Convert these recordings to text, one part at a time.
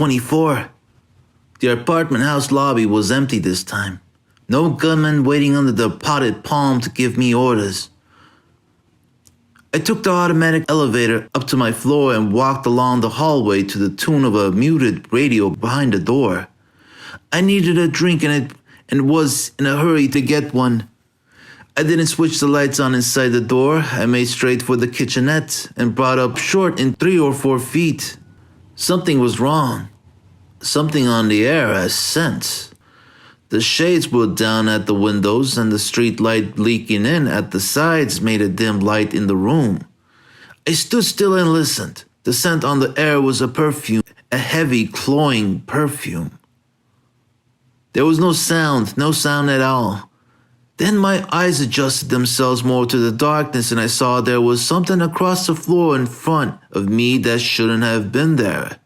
24. The apartment house lobby was empty this time. No gunman waiting under the potted palm to give me orders. I took the automatic elevator up to my floor and walked along the hallway to the tune of a muted radio behind the door. I needed a drink and was in a hurry to get one. I didn't switch the lights on inside the door. I made straight for the kitchenette and brought up short in 3 or 4 feet. Something was wrong. Something on the air I sensed. The shades were down at the windows and the street light leaking in at the sides made a dim light in the room. I stood still and listened. The scent on the air was a perfume, a heavy, cloying perfume. There was no sound at all. Then my eyes adjusted themselves more to the darkness and I saw there was something across the floor in front of me that shouldn't have been there.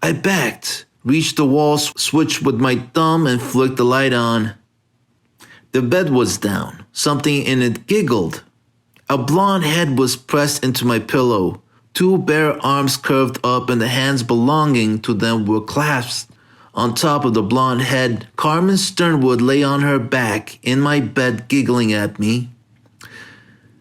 I backed, reached the wall switch with my thumb and flicked the light on. The bed was down. Something in it giggled. A blonde head was pressed into my pillow. 2 bare arms curved up and the hands belonging to them were clasped. On top of the blonde head, Carmen Sternwood lay on her back in my bed giggling at me.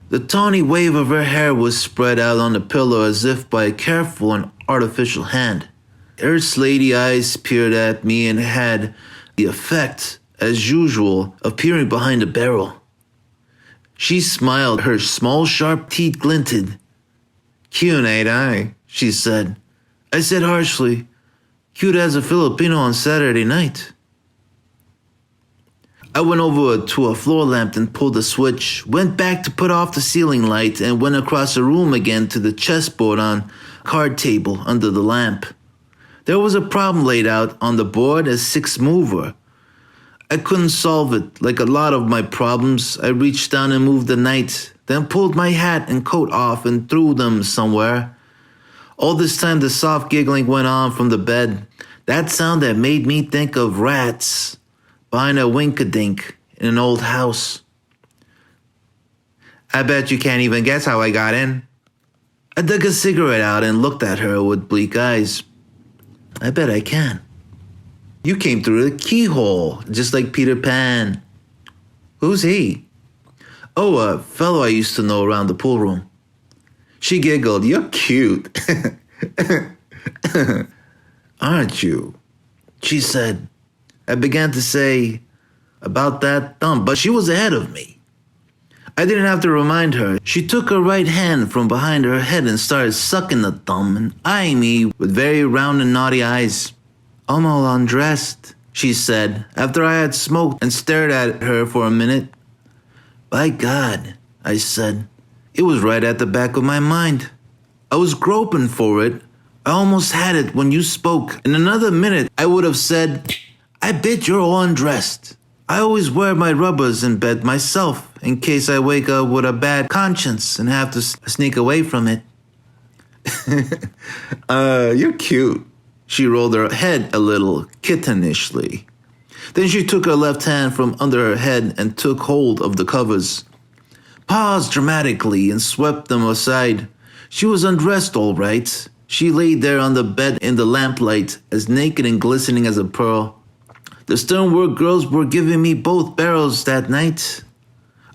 The tawny wave of her hair was spread out on the pillow as if by a careful and artificial hand. Her slaty eyes peered at me and had the effect, as usual, of peering behind a barrel. She smiled, her small sharp teeth glinted. "Cute, ain't I?" she said. I said harshly, "Cute as a Filipino on Saturday night." I went over to a floor lamp and pulled the switch, went back to put off the ceiling light, and went across the room again to the chessboard on a card table under the lamp. There was a problem laid out on the board, a 6-mover. I couldn't solve it. Like a lot of my problems, I reached down and moved the knight, then pulled my hat and coat off and threw them somewhere. All this time the soft giggling went on from the bed, that sound that made me think of rats behind a wink-a-dink in an old house. "I bet you can't even guess how I got in." I dug a cigarette out and looked at her with bleak eyes. "I bet I can. You came through the keyhole, just like Peter Pan." "Who's he?" "Oh, a fellow I used to know around the pool room." She giggled. "You're cute." "Aren't you?" she said. I began to say about that thumb, but she was ahead of me. I didn't have to remind her. She took her right hand from behind her head and started sucking the thumb and eyeing me with very round and naughty eyes. "I'm all undressed," she said, after I had smoked and stared at her for a minute. "By God," I said. It was right at the back of my mind. I was groping for it. I almost had it when you spoke. In another minute, I would have said, "I bet you're all undressed. I always wear my rubbers in bed myself in case I wake up with a bad conscience and have to sneak away from it." You're cute." She rolled her head a little kittenishly. Then she took her left hand from under her head and took hold of the covers, paused dramatically and swept them aside. She was undressed all right. She lay there on the bed in the lamplight, as naked and glistening as a pearl. The Sternwood girls were giving me both barrels that night.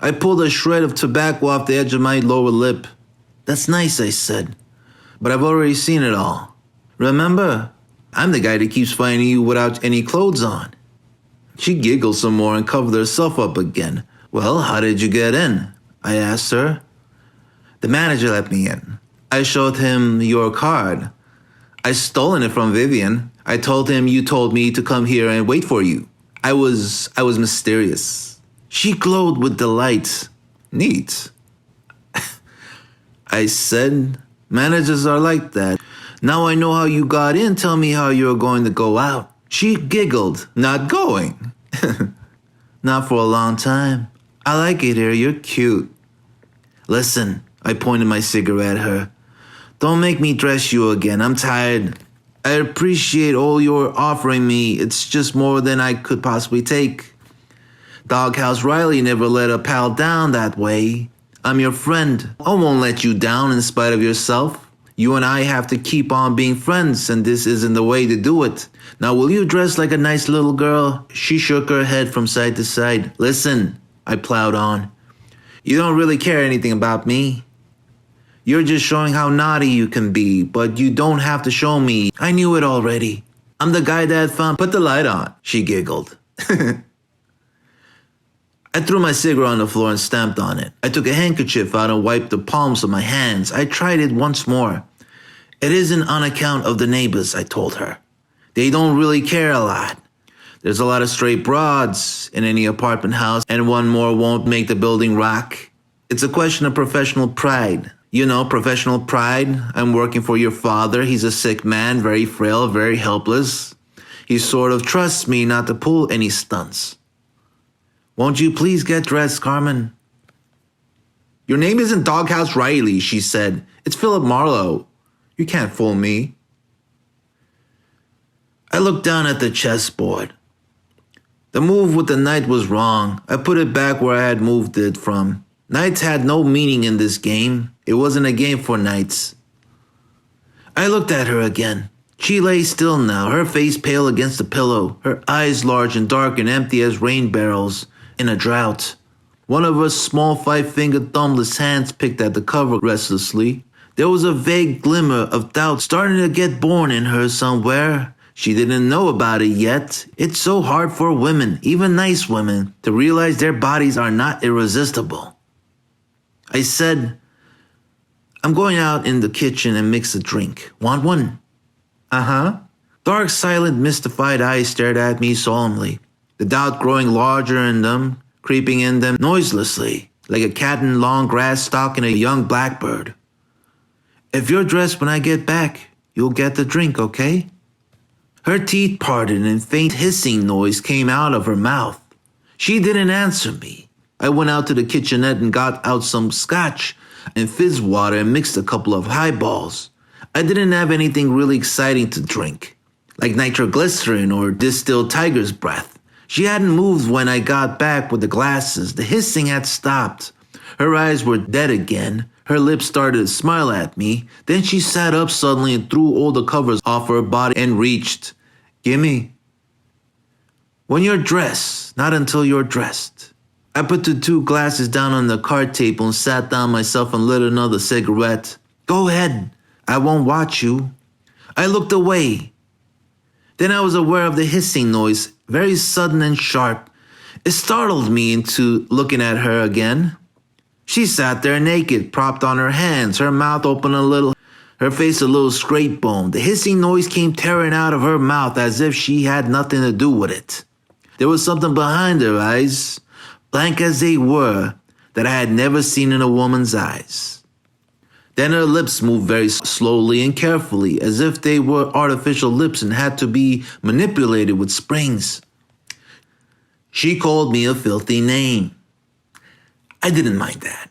I pulled a shred of tobacco off the edge of my lower lip. "That's nice," I said, "but I've already seen it all. Remember, I'm the guy that keeps finding you without any clothes on." She giggled some more and covered herself up again. "Well, how did you get in?" I asked her. "The manager let me in. I showed him your card. I stolen it from Vivian. I told him you told me to come here and wait for you. I was mysterious." She glowed with delight. "Neat." I said, "Managers are like that. Now I know how you got in. Tell me how you're going to go out." She giggled. "Not going?" "Not for a long time. I like it here. You're cute." "Listen," I pointed my cigarette at her. "Don't make me dress you again. I'm tired. I appreciate all you're offering me. It's just more than I could possibly take. Doghouse Riley never let a pal down that way. I'm your friend. I won't let you down in spite of yourself. You and I have to keep on being friends, and this isn't the way to do it. Now, will you dress like a nice little girl?" She shook her head from side to side. "Listen," I plowed on. "You don't really care anything about me. You're just showing how naughty you can be, but you don't have to show me. I knew it already. I'm the guy that found—" "Put the light on," she giggled. I threw my cigarette on the floor and stamped on it. I took a handkerchief out and wiped the palms of my hands. I tried it once more. "It isn't on account of the neighbors," I told her. "They don't really care a lot. There's a lot of stray broads in any apartment house, and one more won't make the building rock. It's a question of professional pride. You know, professional pride. I'm working for your father. He's a sick man, very frail, very helpless. He sort of trusts me not to pull any stunts. Won't you please get dressed, Carmen?" "Your name isn't Doghouse Riley," she said. "It's Philip Marlowe. You can't fool me." I looked down at the chessboard. The move with the knight was wrong. I put it back where I had moved it from. Knights had no meaning in this game. It wasn't a game for knights. I looked at her again. She lay still now, her face pale against the pillow, her eyes large and dark and empty as rain barrels in a drought. One of her small 5-fingered thumbless hands picked at the cover restlessly. There was a vague glimmer of doubt starting to get born in her somewhere. She didn't know about it yet. It's so hard for women, even nice women, to realize their bodies are not irresistible. I said, "I'm going out in the kitchen and mix a drink. Want one?" "Uh-huh." Dark, silent, mystified eyes stared at me solemnly, the doubt growing larger in them, creeping in them noiselessly, like a cat in long grass stalking a young blackbird. "If you're dressed when I get back, you'll get the drink, okay?" Her teeth parted and faint hissing noise came out of her mouth. She didn't answer me. I went out to the kitchenette and got out some scotch and fizz water and mixed a couple of highballs. I didn't have anything really exciting to drink, like nitroglycerin or distilled tiger's breath. She hadn't moved when I got back with the glasses. The hissing had stopped. Her eyes were dead again. Her lips started to smile at me. Then she sat up suddenly and threw all the covers off her body and reached. "Gimme." "When you're dressed, not until you're dressed." I put the 2 glasses down on the card table and sat down myself and lit another cigarette. "Go ahead. I won't watch you." I looked away. Then I was aware of the hissing noise, very sudden and sharp. It startled me into looking at her again. She sat there naked, propped on her hands, her mouth open a little, her face a little scrape-boned. The hissing noise came tearing out of her mouth as if she had nothing to do with it. There was something behind her eyes, blank as they were, that I had never seen in a woman's eyes. Then her lips moved very slowly and carefully, as if they were artificial lips and had to be manipulated with springs. She called me a filthy name. I didn't mind that.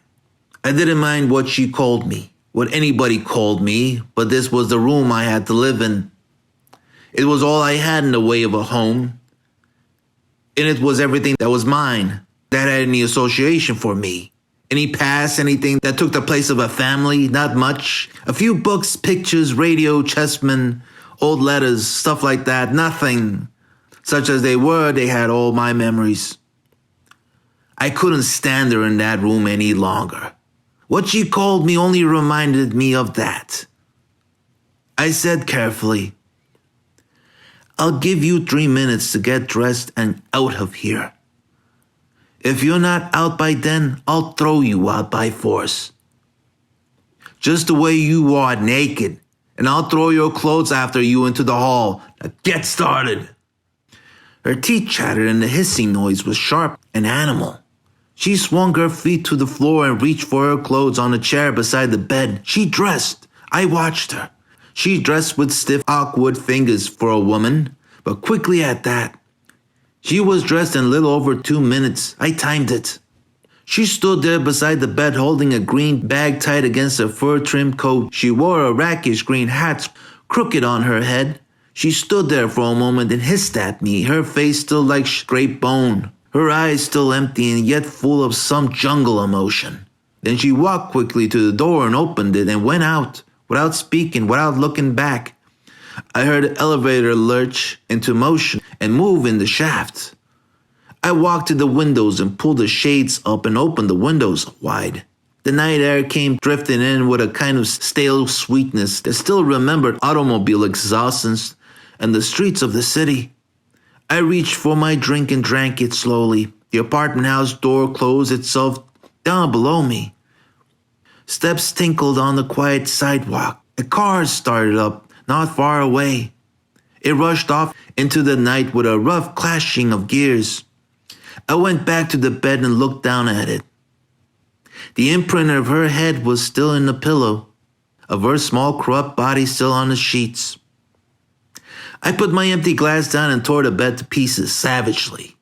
I didn't mind what she called me, what anybody called me, but this was the room I had to live in. It was all I had in the way of a home. And it was everything that was mine, that had any association for me. Any past, anything that took the place of a family, not much. A few books, pictures, radio, chessmen, old letters, stuff like that, nothing. Such as they were, they had all my memories. I couldn't stand her in that room any longer. What she called me only reminded me of that. I said carefully, "I'll give you 3 minutes to get dressed and out of here. If you're not out by then, I'll throw you out by force. Just the way you are, naked, and I'll throw your clothes after you into the hall. Now get started." Her teeth chattered and the hissing noise was sharp and animal. She swung her feet to the floor and reached for her clothes on a chair beside the bed. She dressed. I watched her. She dressed with stiff, awkward fingers for a woman, but quickly at that. She was dressed in a little over 2 minutes. I timed it. She stood there beside the bed holding a green bag tied against a fur-trimmed coat. She wore a rakish green hat crooked on her head. She stood there for a moment and hissed at me, her face still like scraped bone, her eyes still empty and yet full of some jungle emotion. Then she walked quickly to the door and opened it and went out without speaking, without looking back. I heard the elevator lurch into motion and move in the shaft. I walked to the windows and pulled the shades up and opened the windows wide. The night air came drifting in with a kind of stale sweetness that still remembered automobile exhausts and the streets of the city. I reached for my drink and drank it slowly. The apartment house door closed itself down below me. Steps tinkled on the quiet sidewalk. A car started up not far away. It rushed off into the night with a rough clashing of gears. I went back to the bed and looked down at it. The imprint of her head was still in the pillow, of her small corrupt body still on the sheets. I put my empty glass down and tore the bed to pieces savagely.